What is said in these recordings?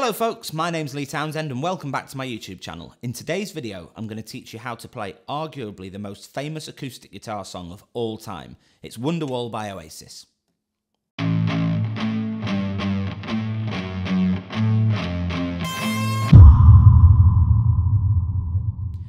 Hello folks, my name's Lee Townsend and welcome back to my YouTube channel. In today's video, I'm going to teach you how to play arguably the most famous acoustic guitar song of all time. It's Wonderwall by Oasis.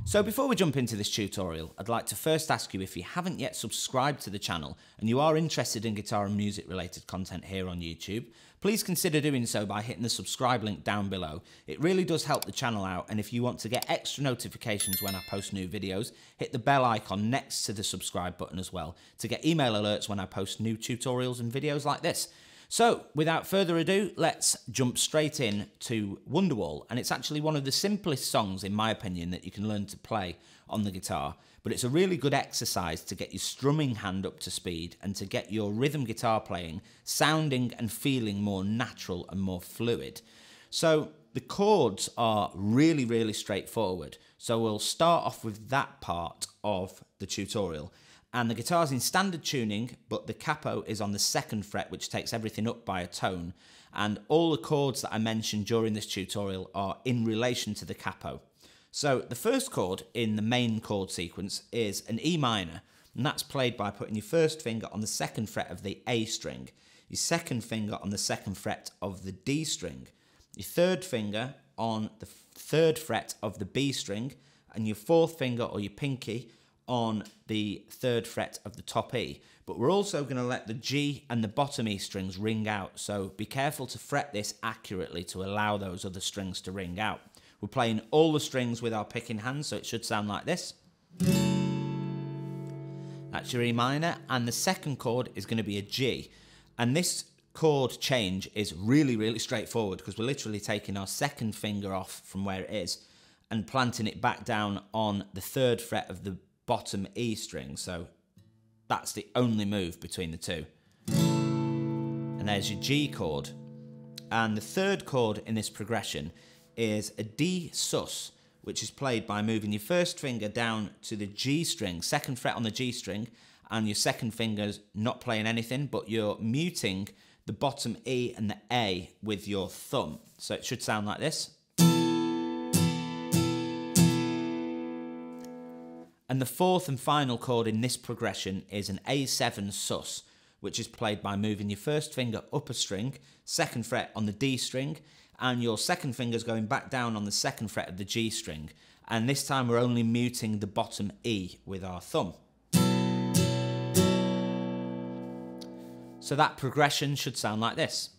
So before we jump into this tutorial, I'd like to first ask you if you haven't yet subscribed to the channel and you are interested in guitar and music related content here on YouTube, please consider doing so by hitting the subscribe link down below. It really does help the channel out, and if you want to get extra notifications when I post new videos, hit the bell icon next to the subscribe button as well to get email alerts when I post new tutorials and videos like this. So, without further ado, let's jump straight in to Wonderwall, and it's actually one of the simplest songs, in my opinion, that you can learn to play on the guitar, but it's a really good exercise to get your strumming hand up to speed and to get your rhythm guitar playing sounding and feeling more natural and more fluid. So, the chords are really straightforward, so we'll start off with that part of the tutorial. And the guitar's in standard tuning, but the capo is on the 2nd fret, which takes everything up by a tone. And all the chords that I mentioned during this tutorial are in relation to the capo. So the first chord in the main chord sequence is an E minor, and that's played by putting your first finger on the 2nd fret of the A string, your second finger on the 2nd fret of the D string, your third finger on the 3rd fret of the B string, and your 4th finger or your pinky on the 3rd fret of the top E. But we're also going to let the G and the bottom E strings ring out, so be careful to fret this accurately to allow those other strings to ring out. We're playing all the strings with our picking hand, so it should sound like this. That's your E minor, and the second chord is going to be a G. And this chord change is really straightforward because we're literally taking our 2nd finger off from where it is and planting it back down on the 3rd fret of the bottom E string, so that's the only move between the two. And there's your G chord. And the 3rd chord in this progression is a D sus, which is played by moving your first finger down to the G string, 2nd fret on the G string, and your 2nd finger's not playing anything, but you're muting the bottom E and the A with your thumb. So it should sound like this. And the 4th and final chord in this progression is an A7 sus, which is played by moving your first finger up a string, 2nd fret on the D string, and your 2nd finger's going back down on the 2nd fret of the G string. And this time we're only muting the bottom E with our thumb. So that progression should sound like this.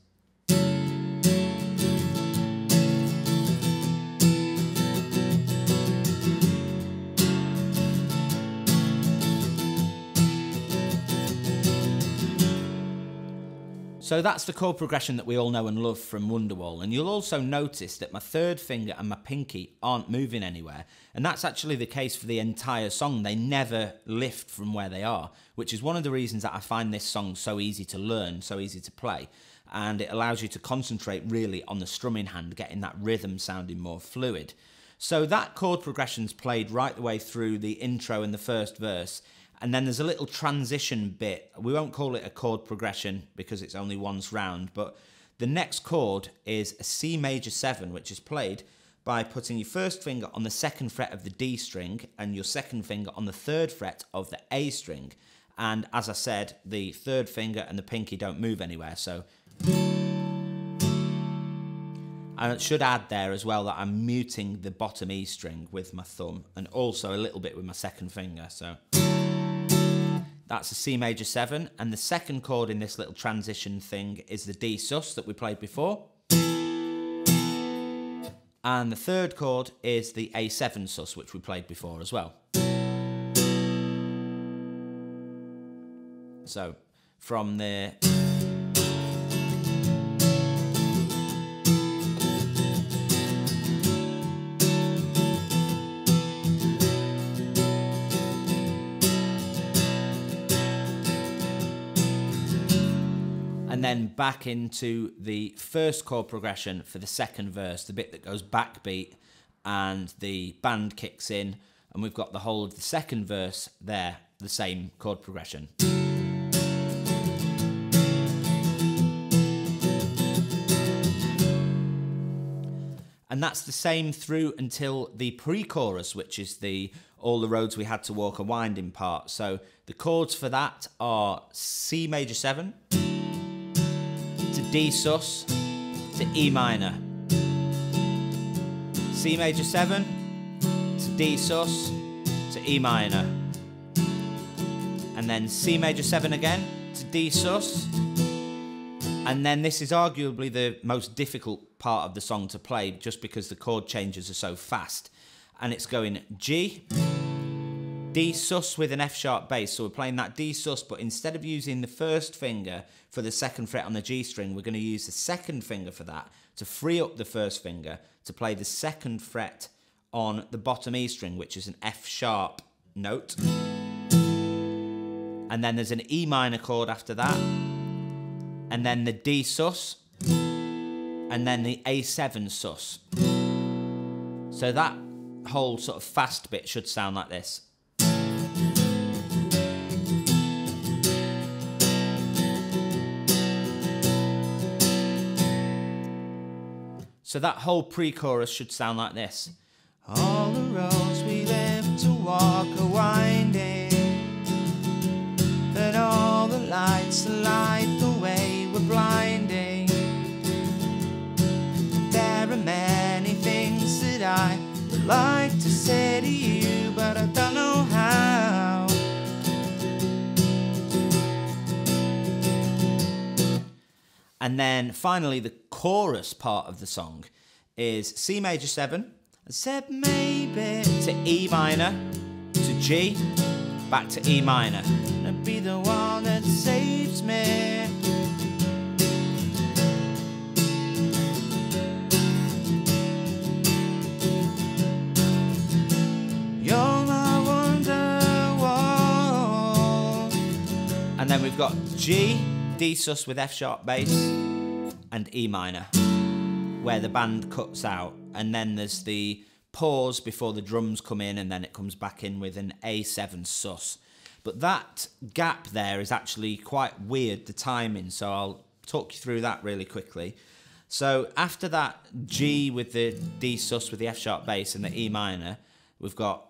So that's the chord progression that we all know and love from Wonderwall, and you'll also notice that my 3rd finger and my pinky aren't moving anywhere, and that's actually the case for the entire song. They never lift from where they are, which is one of the reasons that I find this song so easy to learn, so easy to play, and it allows you to concentrate really on the strumming hand, getting that rhythm sounding more fluid. So that chord progression's played right the way through the intro and the first verse. And then there's a little transition bit. We won't call it a chord progression because it's only once round, but the next chord is a C major 7, which is played by putting your first finger on the 2nd fret of the D string and your 2nd finger on the 3rd fret of the A string. And as I said, the 3rd finger and the pinky don't move anywhere, so. And it should add there as well that I'm muting the bottom E string with my thumb and also a little bit with my 2nd finger, so. That's a C major 7, and the 2nd chord in this little transition thing is the D sus that we played before. And the 3rd chord is the A7 sus, which we played before as well. So, from the... and then back into the first chord progression for the 2nd verse, the bit that goes backbeat and the band kicks in, and we've got the whole of the 2nd verse there, the same chord progression. And that's the same through until the pre-chorus, which is the All the Roads We Had to Walk a Winding part. So the chords for that are C major 7 to D sus to E minor. C major 7 to D sus to E minor. And then C major 7 again to D sus. And then this is arguably the most difficult part of the song to play, just because the chord changes are so fast. And it's going G, D sus with an F sharp bass. So we're playing that D sus, but instead of using the first finger for the second fret on the G string, we're going to use the second finger for that to free up the first finger to play the second fret on the bottom E string, which is an F sharp note. And then there's an E minor chord after that. And then the D sus, and then the A7 sus. So that whole sort of fast bit should sound like this. So that whole pre-chorus should sound like this. All the roads we live to walk are winding, and all the lights that light the way were blinding. There are many things that I would like to say to you, but I don't know how. And then finally the chorus part of the song is C major 7, I said maybe, to E minor, to G, back to E minor. And be the one that saves me. You're my Wonderwall. And then we've got G, D sus with F sharp bass, and E minor, where the band cuts out. And then there's the pause before the drums come in, and then it comes back in with an A7 sus. But that gap there is actually quite weird, the timing, so I'll talk you through that really quickly. So after that G with the D sus with the F sharp bass and the E minor, we've got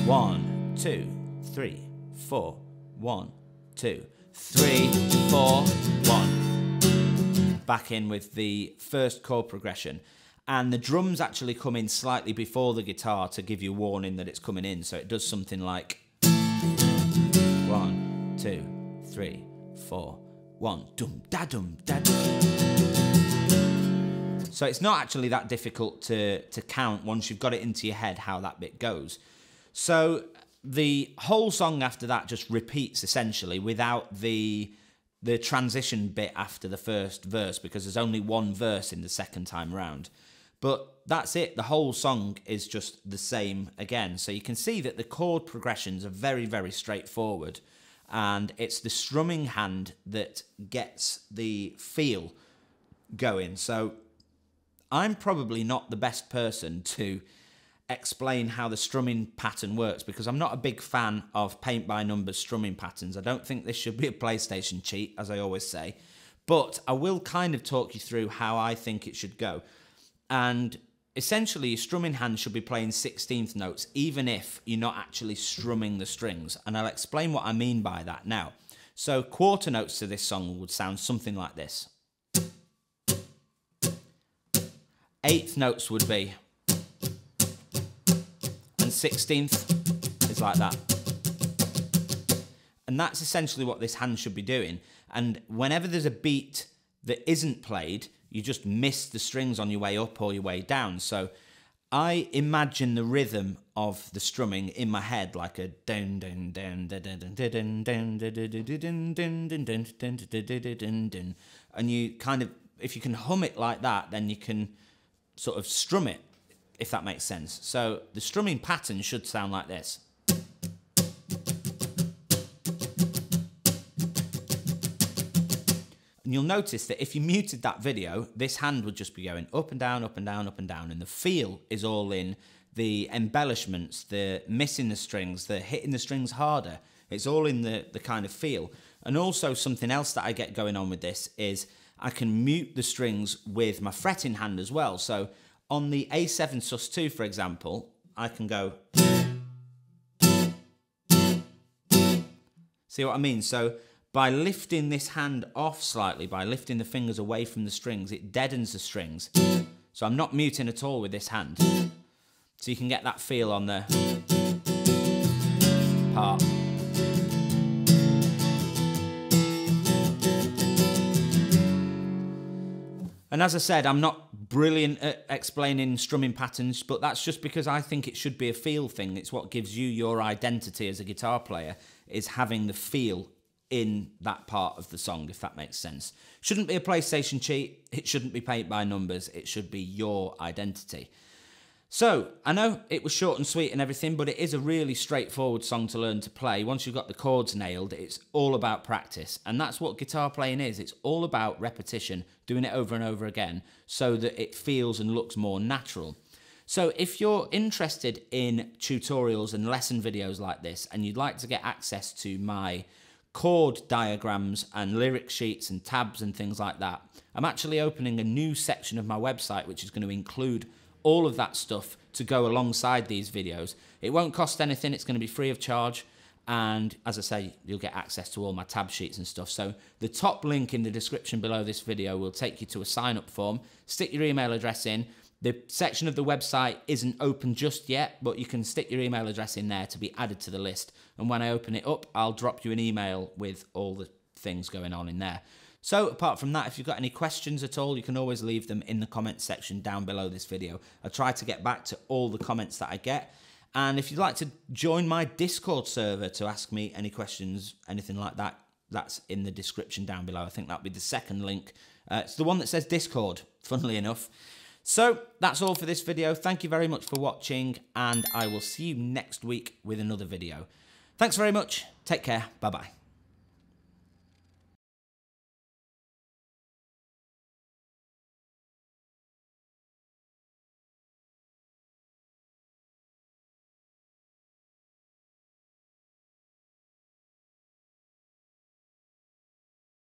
1, 2, 3, 4, 1, 2, 3, 4, 1. Back in with the first chord progression. And the drums actually come in slightly before the guitar to give you a warning that it's coming in. So it does something like 1, 2, 3, 4, 1, dum da dum da dum. So it's not actually that difficult to count once you've got it into your head how that bit goes. So the whole song after that just repeats essentially without the transition bit after the first verse, because there's only one verse in the second time round. But that's it. The whole song is just the same again. So you can see that the chord progressions are very, very straightforward. And it's the strumming hand that gets the feel going. So I'm probably not the best person to explain how the strumming pattern works, because I'm not a big fan of paint-by-numbers strumming patterns. I don't think this should be a PlayStation cheat, as I always say. But I will kind of talk you through how I think it should go. And essentially, your strumming hand should be playing 16th notes, even if you're not actually strumming the strings. And I'll explain what I mean by that now. So quarter notes to this song would sound something like this. Eighth notes would be, and 16th is like that. And that's essentially what this hand should be doing. And whenever there's a beat that isn't played, you just miss the strings on your way up or your way down. So I imagine the rhythm of the strumming in my head like a dun dun dun dun dun dun dun dun dun dun dun. And you kind of, if you can hum it like that, then you can sort of strum it, if that makes sense. So the strumming pattern should sound like this. And you'll notice that if you muted that video, this hand would just be going up and down, up and down, up and down. And the feel is all in the embellishments, the missing the strings, the hitting the strings harder. It's all in the kind of feel. And also something else that I get going on with this is I can mute the strings with my fretting hand as well. So on the A7 sus2, for example, I can go... See what I mean? So by lifting this hand off slightly, by lifting the fingers away from the strings, it deadens the strings. So I'm not muting at all with this hand. So you can get that feel on the part. And as I said, I'm not brilliant at explaining strumming patterns, but that's just because I think it should be a feel thing. It's what gives you your identity as a guitar player, is having the feel in that part of the song, if that makes sense. Shouldn't be a PlayStation cheat. It shouldn't be paint by numbers. It should be your identity. So, I know it was short and sweet and everything, but it is a really straightforward song to learn to play. Once you've got the chords nailed, it's all about practice. And that's what guitar playing is. It's all about repetition, doing it over and over again, so that it feels and looks more natural. So if you're interested in tutorials and lesson videos like this, and you'd like to get access to my chord diagrams and lyric sheets and tabs and things like that, I'm actually opening a new section of my website which is going to include all of that stuff to go alongside these videos. It won't cost anything, it's going to be free of charge, and as I say, you'll get access to all my tab sheets and stuff. So the top link in the description below this video will take you to a sign-up form. Stick your email address in. The section of the website isn't open just yet, but you can stick your email address in there to be added to the list, and when I open it up, I'll drop you an email with all the things going on in there. So apart from that, if you've got any questions at all, you can always leave them in the comments section down below this video. I try to get back to all the comments that I get. And if you'd like to join my Discord server to ask me any questions, anything like that, that's in the description down below. I think that'll be the second link. It's the one that says Discord, funnily enough. So that's all for this video. Thank you very much for watching, and I will see you next week with another video. Thanks very much. Take care. Bye-bye.